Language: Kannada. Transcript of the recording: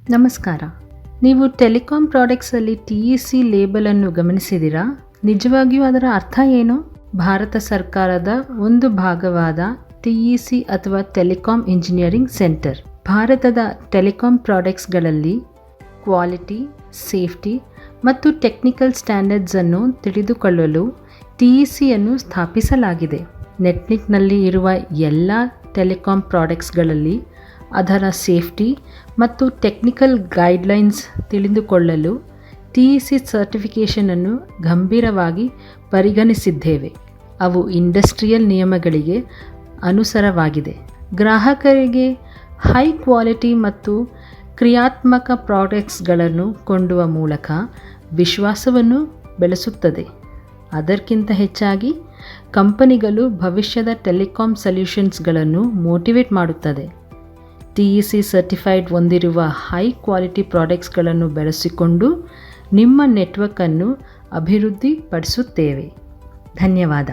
ನಮಸ್ಕಾರ. ನೀವು ಟೆಲಿಕಾಂ ಪ್ರಾಡಕ್ಟ್ಸಲ್ಲಿ TEC ಲೇಬಲನ್ನು ಗಮನಿಸಿದಿರಾ? ನಿಜವಾಗಿಯೂ ಅದರ ಅರ್ಥ ಏನು? ಭಾರತ ಸರ್ಕಾರದ ಒಂದು ಭಾಗವಾದ TEC ಅಥವಾ ಟೆಲಿಕಾಂ ಇಂಜಿನಿಯರಿಂಗ್ ಸೆಂಟರ್ ಭಾರತದ ಟೆಲಿಕಾಂ ಪ್ರಾಡಕ್ಟ್ಸ್ಗಳಲ್ಲಿ ಕ್ವಾಲಿಟಿ, ಸೇಫ್ಟಿ ಮತ್ತು ಟೆಕ್ನಿಕಲ್ ಸ್ಟ್ಯಾಂಡರ್ಡ್ಸನ್ನು ತಿಳಿದುಕೊಳ್ಳಲು TECಯನ್ನು ಸ್ಥಾಪಿಸಲಾಗಿದೆ. ನೆಟ್ನಿಕ್ನಲ್ಲಿ ಇರುವ ಎಲ್ಲ ಟೆಲಿಕಾಂ ಪ್ರಾಡಕ್ಟ್ಸ್ಗಳಲ್ಲಿ ಅದರ ಸೇಫ್ಟಿ ಮತ್ತು ಟೆಕ್ನಿಕಲ್ ಗೈಡ್ಲೈನ್ಸ್ ತಿಳಿದುಕೊಳ್ಳಲು TEC ಸರ್ಟಿಫಿಕೇಷನನ್ನು ಗಂಭೀರವಾಗಿ ಪರಿಗಣಿಸಿದ್ದೇವೆ. ಅವು ಇಂಡಸ್ಟ್ರಿಯಲ್ ನಿಯಮಗಳಿಗೆ ಅನುಸಾರವಾಗಿದೆ. ಗ್ರಾಹಕರಿಗೆ ಹೈ ಕ್ವಾಲಿಟಿ ಮತ್ತು ಕ್ರಿಯಾತ್ಮಕ ಪ್ರಾಡಕ್ಟ್ಸ್ಗಳನ್ನು ಕೊಂಡುವ ಮೂಲಕ ವಿಶ್ವಾಸವನ್ನು ಬೆಳೆಸುತ್ತದೆ. ಅದಕ್ಕಿಂತ ಹೆಚ್ಚಾಗಿ ಕಂಪನಿಗಳು ಭವಿಷ್ಯದ ಟೆಲಿಕಾಂ ಸೊಲ್ಯೂಷನ್ಸ್ಗಳನ್ನು ಮೋಟಿವೇಟ್ ಮಾಡುತ್ತದೆ. TEC ಸರ್ಟಿಫೈಡ್ ಹೊಂದಿರುವ ಹೈ ಕ್ವಾಲಿಟಿ ಪ್ರಾಡಕ್ಟ್ಸ್ಗಳನ್ನು ಬಳಸಿಕೊಂಡು ನಿಮ್ಮ ನೆಟ್ವರ್ಕನ್ನು ಅಭಿವೃದ್ಧಿಪಡಿಸುತ್ತೇವೆ. ಧನ್ಯವಾದ.